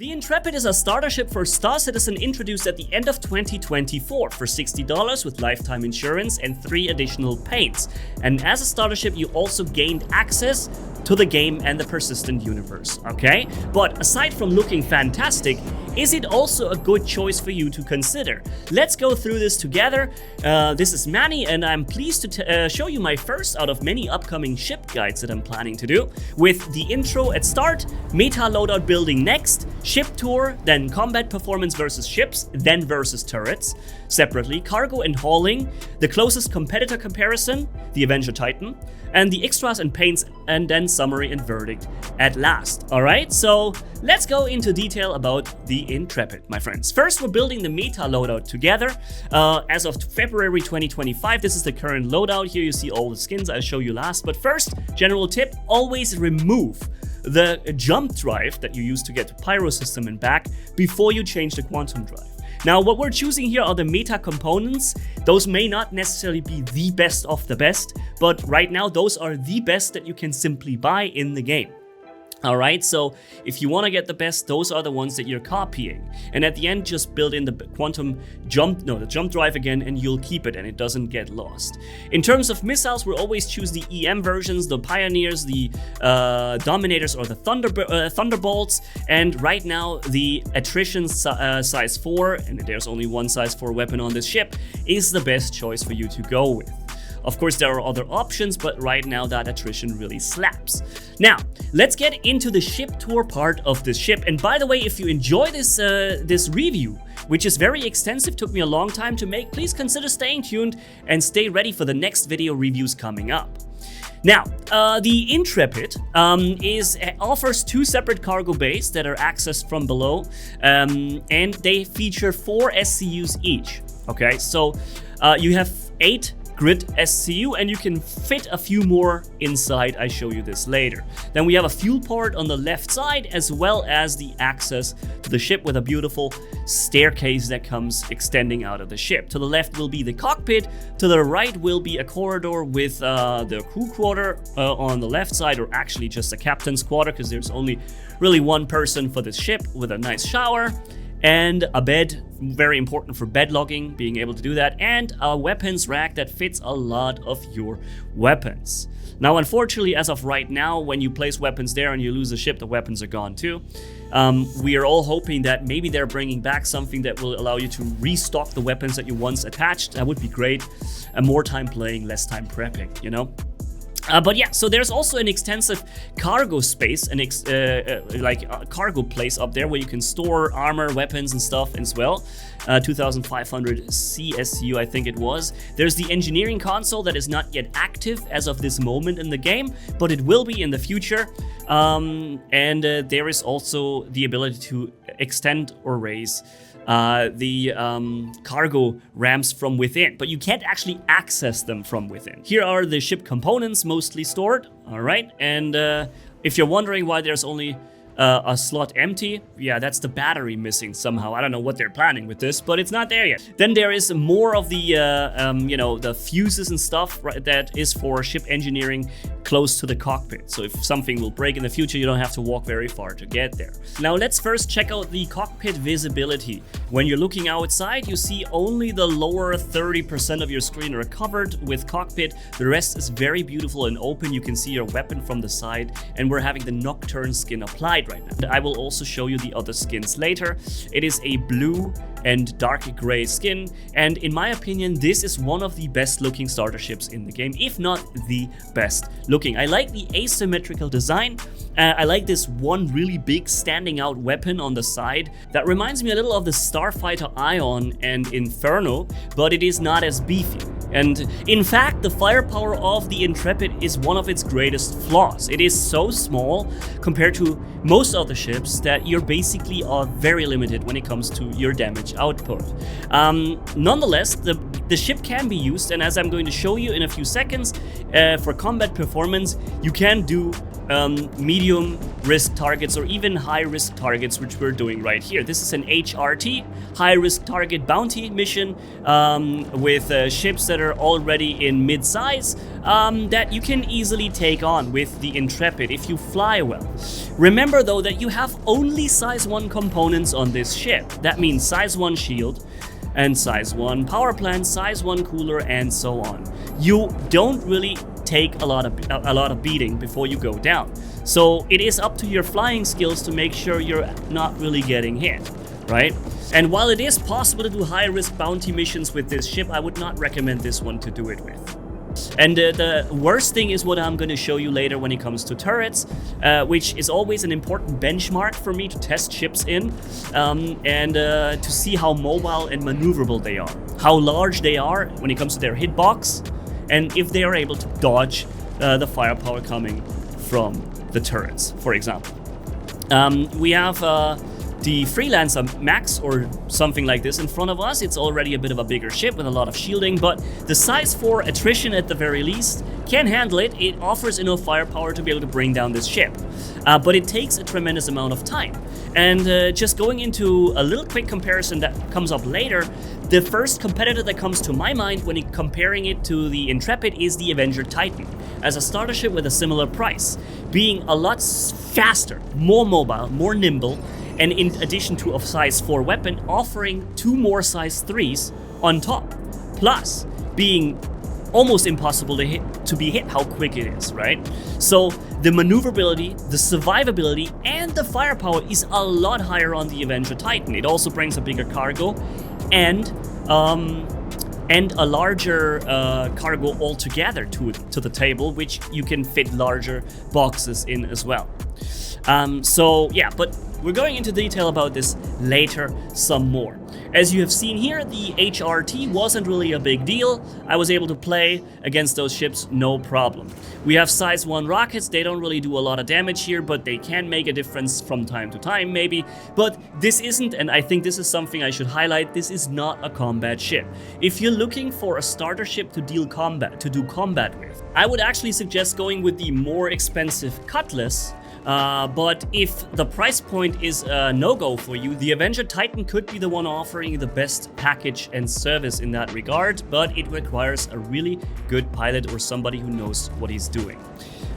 The Intrepid is a starter ship for Star Citizen introduced at the end of 2024 for $60 with lifetime insurance and 3 additional paints. And as a starter ship, you also gained access to the game and the persistent universe, okay? But aside from looking fantastic, is it also a good choice for you to consider? Let's go through this together. This is Manni, and I'm pleased to show you my first out of many upcoming ship guides that I'm planning to do, with the intro at start, meta loadout building next, ship tour, then combat performance versus ships, then versus turrets, separately, cargo and hauling, the closest competitor comparison, the Avenger Titan, and the extras and paints, and then summary and verdict at last. Alright, so let's go into detail about the Intrepid, my friends. First, we're building the meta loadout together. As of February 2025, this is the current loadout. Here you see all the skins I'll show you last. But first, general tip, always remove the jump drive that you use to get to Pyro system and back before you change the quantum drive. Now, what we're choosing here are the meta components. Those may not necessarily be the best of the best, but right now those are the best that you can simply buy in the game. Alright, so if you want to get the best, those are the ones that you're copying. And at the end, just build in the the jump drive again, and you'll keep it and it doesn't get lost. In terms of missiles, we'll always choose the EM versions, the Pioneers, the Dominators, or the Thunderbolts. And right now, the Attrition size 4, and there's only one size 4 weapon on this ship, is the best choice for you to go with. Of course, there are other options, but right now that attrition really slaps. Now, let's get into the ship tour part of this ship. And by the way, if you enjoy this review, which is very extensive, took me a long time to make, please consider staying tuned and stay ready for the next video reviews coming up. Now, the Intrepid offers 2 separate cargo bays that are accessed from below, and they feature 4 SCUs each. Okay, so you have 8 grid SCU, and you can fit a few more inside. I show you this later. Then we have a fuel port on the left side, as well as the access to the ship with a beautiful staircase that comes extending out of the ship. To the left will be the cockpit, to the right will be a corridor with the crew quarter on the left side, or actually just a captain's quarter, because there's only really one person for this ship, with a nice shower and a bed, very important for bed logging, being able to do that, and a weapons rack that fits a lot of your weapons. Now, unfortunately, as of right now, when you place weapons there and you lose a ship, the weapons are gone too. We are all hoping that maybe they're bringing back something that will allow you to restock the weapons that you once attached. That would be great. More time playing, less time prepping, you know? But yeah, so there's also an extensive cargo space, cargo place up there where you can store armor, weapons, and stuff as well. 2,500 CSU, I think it was. There's the engineering console that is not yet active as of this moment in the game, but it will be in the future. There is also the ability to extend or raise the cargo ramps from within, but you can't actually access them from within. Here are the ship components mostly stored, all right? And if you're wondering why there's only a slot empty, yeah, that's the battery missing somehow. I don't know what they're planning with this, but it's not there yet. Then there is more of the, the fuses and stuff, right, that is for ship engineering close to the cockpit. So if something will break in the future, you don't have to walk very far to get there. Now let's first check out the cockpit visibility. When you're looking outside, you see only the lower 30% of your screen are covered with cockpit. The rest is very beautiful and open. You can see your weapon from the side, and we're having the Nocturne skin applied right now. I will also show you the other skins later. It is a blue and dark gray skin, and in my opinion, this is one of the best looking starter ships in the game, if not the best looking. I like the asymmetrical design. I like this one really big standing out weapon on the side that reminds me a little of the Starfighter Ion and Inferno, but it is not as beefy. And in fact, the firepower of the Intrepid is one of its greatest flaws. It is so small compared to most other ships that you're basically very limited when it comes to your damage output. Nonetheless, the ship can be used, and as I'm going to show you in a few seconds, for combat performance, you can do medium risk targets or even high risk targets, which we're doing right here. This is an HRT, high risk target bounty mission, with ships that are already in mid-size, that you can easily take on with the Intrepid if you fly well. Remember though that you have only size 1 components on this ship. That means size 1 shield and size 1 power plant, size 1 cooler, and so on. You don't really take a lot of beating before you go down. So it is up to your flying skills to make sure you're not really getting hit, right? And while it is possible to do high risk bounty missions with this ship, I would not recommend this one to do it with. And the worst thing is what I'm going to show you later when it comes to turrets, which is always an important benchmark for me to test ships in, and to see how mobile and maneuverable they are, how large they are when it comes to their hitbox, and if they are able to dodge the firepower coming from the turrets, for example. We have the Freelancer Max or something like this in front of us. It's already a bit of a bigger ship with a lot of shielding, but the size 4 attrition at the very least can handle it. It offers enough firepower to be able to bring down this ship, but it takes a tremendous amount of time. And just going into a little quick comparison that comes up later, the first competitor that comes to my mind when comparing it to the Intrepid is the Avenger Titan, as a starter ship with a similar price, being a lot faster, more mobile, more nimble, and in addition to a size 4 weapon, offering 2 more size 3s on top, plus being almost impossible to be hit how quick it is, right? So the maneuverability, the survivability, and the firepower is a lot higher on the Avenger Titan. It also brings a bigger cargo and a larger cargo altogether to the table, which you can fit larger boxes in as well. So yeah, but we're going into detail about this later some more. As you have seen here, the HRT wasn't really a big deal. I was able to play against those ships no problem. We have size 1 rockets. They don't really do a lot of damage here, but they can make a difference from time to time maybe. But this isn't, and I think this is something I should highlight, this is not a combat ship. If you're looking for a starter ship to do combat with, I would actually suggest going with the more expensive Cutlass. But if the price point is a no-go for you, the Avenger Titan could be the one offering the best package and service in that regard, but it requires a really good pilot or somebody who knows what he's doing.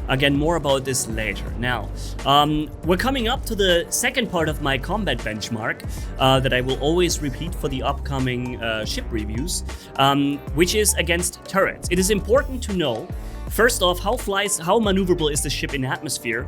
Again, more about this later. Now, we're coming up to the second part of my combat benchmark that I will always repeat for the upcoming ship reviews, which is against turrets. It is important to know, first off, how maneuverable is the ship in atmosphere?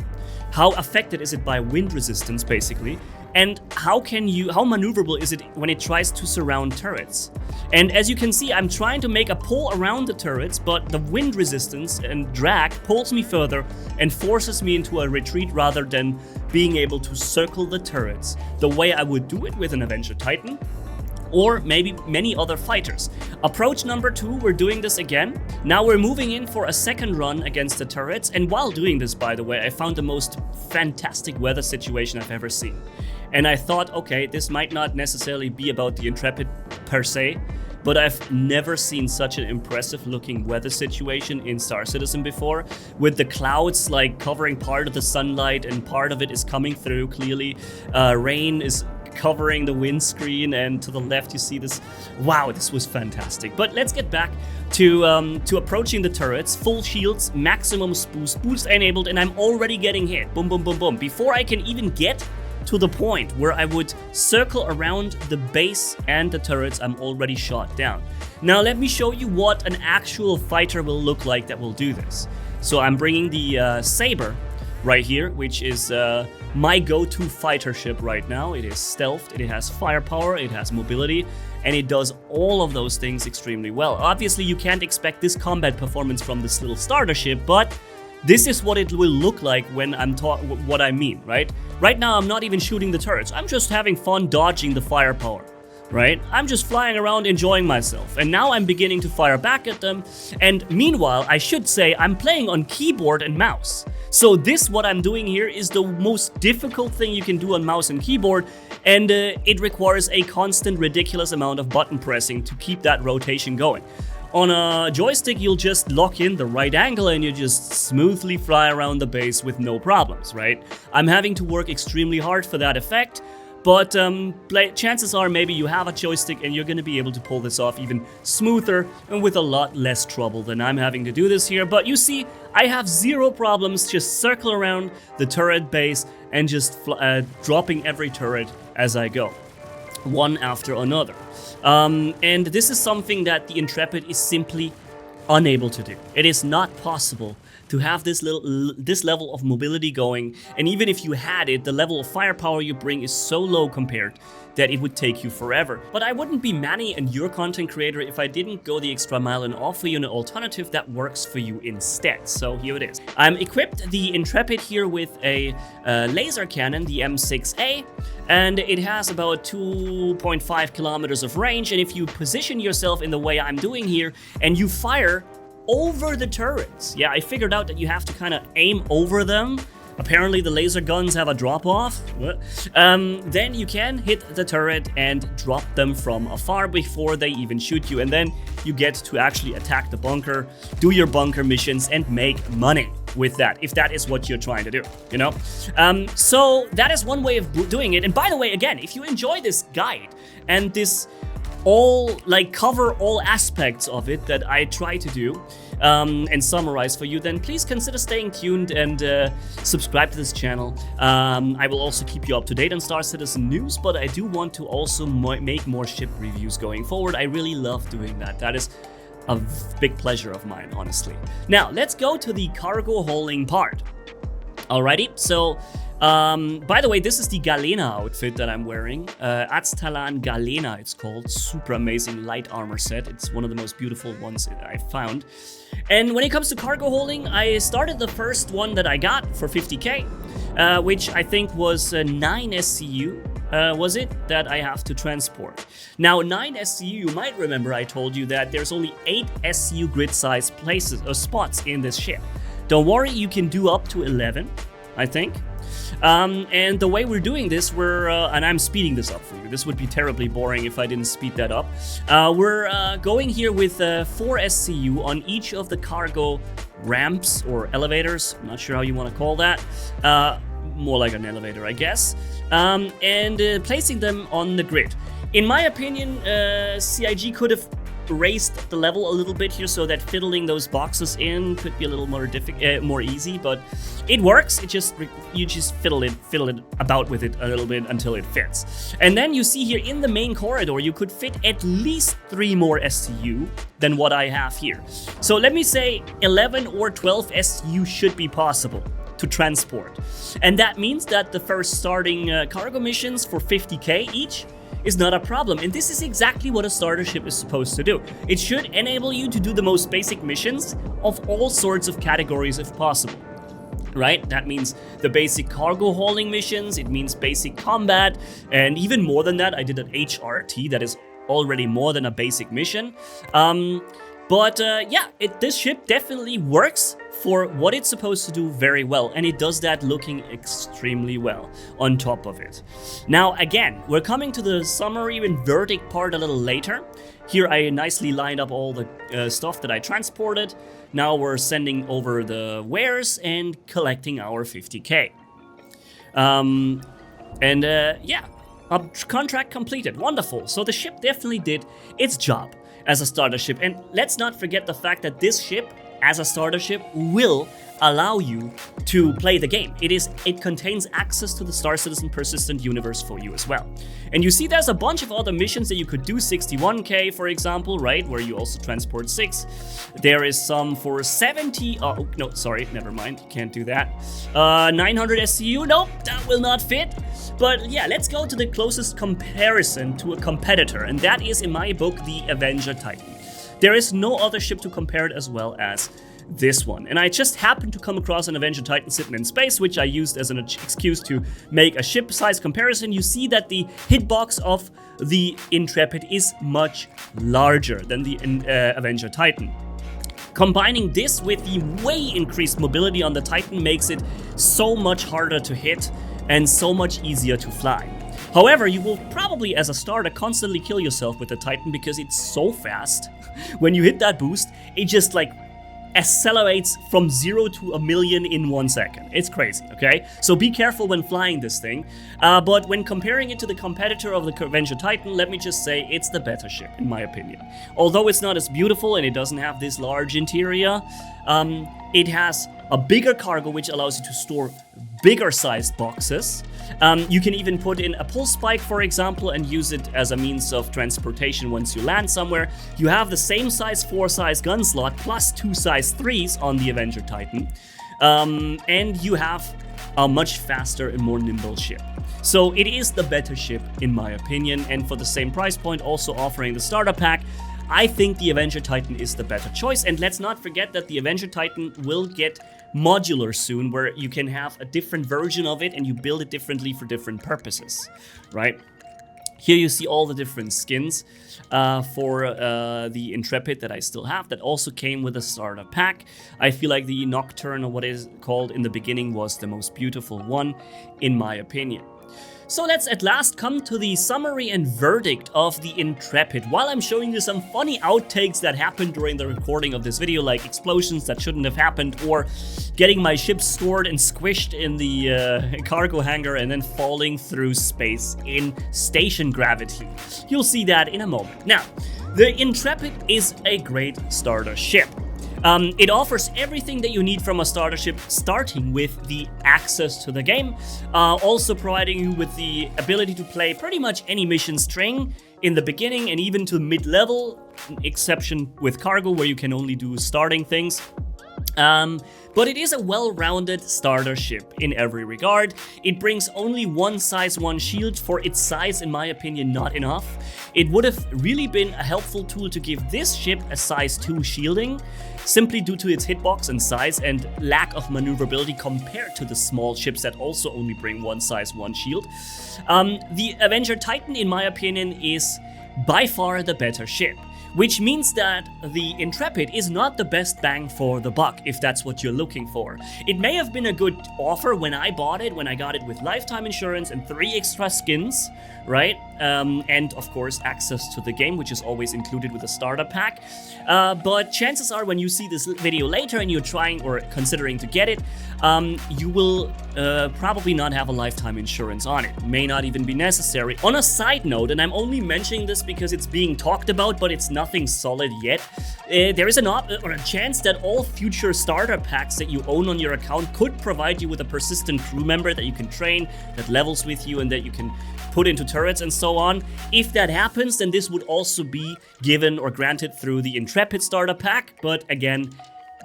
How affected is it by wind resistance, basically? And how maneuverable is it when it tries to surround turrets? And as you can see, I'm trying to make a pull around the turrets, but the wind resistance and drag pulls me further and forces me into a retreat rather than being able to circle the turrets the way I would do it with an Avenger Titan, or maybe many other fighters. Approach number 2, we're doing this again. Now we're moving in for a second run against the turrets, and while doing this, by the way, I found the most fantastic weather situation I've ever seen. And I thought, okay, this might not necessarily be about the Intrepid per se, but I've never seen such an impressive looking weather situation in Star Citizen before, with the clouds like covering part of the sunlight and part of it is coming through clearly. Rain is covering the windscreen, and to the left you see this. Wow, this was fantastic. But let's get back to approaching the turrets. Full shields, maximum boost enabled, and I'm already getting hit. Boom, boom, boom, boom. Before I can even get to the point where I would circle around the base and the turrets, I'm already shot down. Now let me show you what an actual fighter will look like that will do this. So I'm bringing the Saber right here, which is my go-to fighter ship right now. It is stealthed, it has firepower, it has mobility, and it does all of those things extremely well. Obviously, you can't expect this combat performance from this little starter ship, but this is what it will look like when I'm what I mean, right? Right now, I'm not even shooting the turrets. I'm just having fun dodging the firepower, right? I'm just flying around enjoying myself. And now I'm beginning to fire back at them. And meanwhile, I should say I'm playing on keyboard and mouse. So what I'm doing here is the most difficult thing you can do on mouse and keyboard. And it requires a constant, ridiculous amount of button pressing to keep that rotation going. On a joystick, you'll just lock in the right angle and you just smoothly fly around the base with no problems, right? I'm having to work extremely hard for that effect, but chances are maybe you have a joystick and you're going to be able to pull this off even smoother and with a lot less trouble than I'm having to do this here. But you see, I have zero problems just circle around the turret base and just dropping every turret as I go, one after another. And this is something that the Intrepid is simply unable to do. It is not possible to have this level of mobility going, and even if you had it, the level of firepower you bring is so low compared that it would take you forever. But I wouldn't be Manni and your content creator if I didn't go the extra mile and offer you an alternative that works for you instead. So here it is. I'm equipped the Intrepid here with a laser cannon, the M6A, and it has about 2.5 kilometers of range. And if you position yourself in the way I'm doing here and you fire over the turrets, yeah, I figured out that you have to kind of aim over them. Apparently the laser guns have a drop-off. Then you can hit the turret and drop them from afar before they even shoot you. And then you get to actually attack the bunker, do your bunker missions, and make money with that, if that is what you're trying to do, you know? So that is one way of doing it. And by the way, again, if you enjoy this guide and this cover all aspects of it that I try to do and summarize for you, then please consider staying tuned and subscribe to this channel. I will also keep you up to date on Star Citizen news, but I do want to also make more ship reviews going forward. I really love doing that. That is a big pleasure of mine, honestly. Now, let's go to the cargo hauling part. Alrighty, so by the way, this is the Galena outfit that I'm wearing. Aztalan Galena, it's called. Super amazing light armor set. It's one of the most beautiful ones that I've found. And when it comes to cargo hauling, I started the first one that I got for 50k, which I think was 9 SCU. Was it that I have to transport? Now 9 SCU, you might remember I told you that there's only 8 SCU grid size places or spots in this ship. Don't worry, you can do up to 11, I think. And the way we're doing this, and I'm speeding this up for you. This would be terribly boring if I didn't speed that up. We're going here with 4 SCU on each of the cargo ramps or elevators. I'm not sure how you want to call that. More like an elevator, I guess. And placing them on the grid. In my opinion, CIG could have raised the level a little bit here so that fiddling those boxes in could be a little more more easy, but it works. You just fiddle it about with it a little bit until it fits. And then you see here in the main corridor, you could fit at least 3 more SCU than what I have here. So let me say 11 or 12 SCU should be possible to transport. And that means that the first starting cargo missions for 50k each is not a problem. And this is exactly what a starter ship is supposed to do. It should enable you to do the most basic missions of all sorts of categories if possible. Right? That means the basic cargo hauling missions, it means basic combat, and even more than that, I did an HRT that is already more than a basic mission. Yeah, this ship definitely works for what it's supposed to do very well, and it does that looking extremely well on top of it. Now again, we're coming to the summary and verdict part a little later. Here I nicely lined up all the stuff that I transported. Now we're sending over the wares and collecting our 50k. Yeah, a contract completed. Wonderful. So the ship definitely did its job as a starter ship. And let's not forget the fact that this ship, as a starter ship, will allow you to play the game. It contains access to the Star Citizen persistent universe for you as well. And you see there's a bunch of other missions that you could do, 61k for example, right, where you also transport 6. There is some for 70, oh no, sorry, never mind, can't do that. 900 SCU, nope, that will not fit. But yeah, let's go to the closest comparison to a competitor, and that is in my book the Avenger Titan. There is no other ship to compare it as well as this one. And I just happened to come across an Avenger Titan sitting in space, which I used as an excuse to make a ship size comparison. You see that the hitbox of the Intrepid is much larger than the Avenger Titan. Combining this with the way increased mobility on the Titan makes it so much harder to hit and so much easier to fly. However, you will probably, as a starter, constantly kill yourself with the Titan because it's so fast. When you hit that boost, it just like accelerates from 0 to 1,000,000 in 1 second. It's crazy, okay? So be careful when flying this thing. But when comparing it to the competitor of the Avenger Titan, let me just say it's the better ship, in my opinion. Although it's not as beautiful and it doesn't have this large interior, it has a bigger cargo which allows you to store bigger sized boxes. You can even put in a pull spike, for example, and use it as a means of transportation once you land somewhere. You have the same size 4 size gun slot plus 2 size 3s on the Avenger Titan. And you have a much faster and more nimble ship. So it is the better ship in my opinion, and for the same price point, also offering the starter pack, I think the Avenger Titan is the better choice. And let's not forget that the Avenger Titan will get modular soon, where you can have a different version of it and you build it differently for different purposes, right? Here you see all the different skins for the Intrepid that I still have that also came with a starter pack. I feel like the Nocturne, or what is called in the beginning, was the most beautiful one in my opinion. So let's at last come to the summary and verdict of the Intrepid. While I'm showing you some funny outtakes that happened during the recording of this video, like explosions that shouldn't have happened, or getting my ship stored and squished in the cargo hangar and then falling through space in station gravity. You'll see that in a moment. Now, the Intrepid is a great starter ship. It offers everything that you need from a starter ship, starting with the access to the game, also providing you with the ability to play pretty much any mission string in the beginning and even to mid-level, exception with cargo where you can only do starting things. But it is a well-rounded starter ship in every regard. It brings only one size 1 shield. For its size, in my opinion, not enough. It would have really been a helpful tool to give this ship a size 2 shielding, simply due to its hitbox and size and lack of maneuverability compared to the small ships that also only bring one size 1 shield. The Avenger Titan, in my opinion, is by far the better ship, which means that the Intrepid is not the best bang for the buck, if that's what you're looking for. It may have been a good offer when I bought it, when I got it with lifetime insurance and 3 extra skins, right? And of course access to the game, which is always included with a starter pack. But chances are when you see this video later and you're trying or considering to get it, you will probably not have a lifetime insurance on it. May not even be necessary. On a side note, and I'm only mentioning this because it's being talked about, but it's nothing solid yet, there is a chance that all future starter packs that you own on your account could provide you with a persistent crew member that you can train, that levels with you, and that you can put into turrets and so on. If that happens, then this would also be given or granted through the Intrepid starter pack, but again,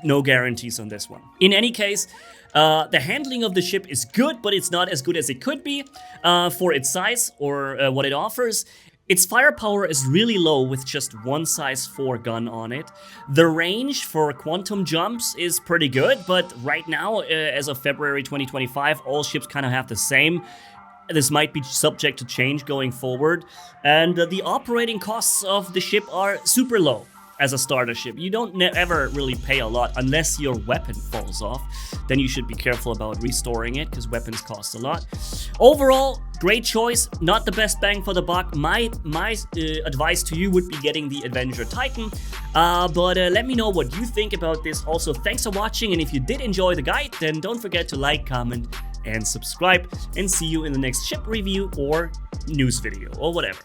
no guarantees on this one. In any case, the handling of the ship is good, but it's not as good as it could be for its size or what it offers. Its firepower is really low with just one size 4 gun on it. The range for quantum jumps is pretty good, but right now, as of February 2025, all ships kind of have the same. This might be subject to change going forward. And the operating costs of the ship are super low as a starter ship. You don't ever really pay a lot unless your weapon falls off. Then you should be careful about restoring it because weapons cost a lot. Overall, great choice. Not the best bang for the buck. My advice to you would be getting the Avenger Titan. But let me know what you think about this. Also, thanks for watching. And if you did enjoy the guide, then don't forget to like, comment, and subscribe. And see you in the next ship review or news video or whatever.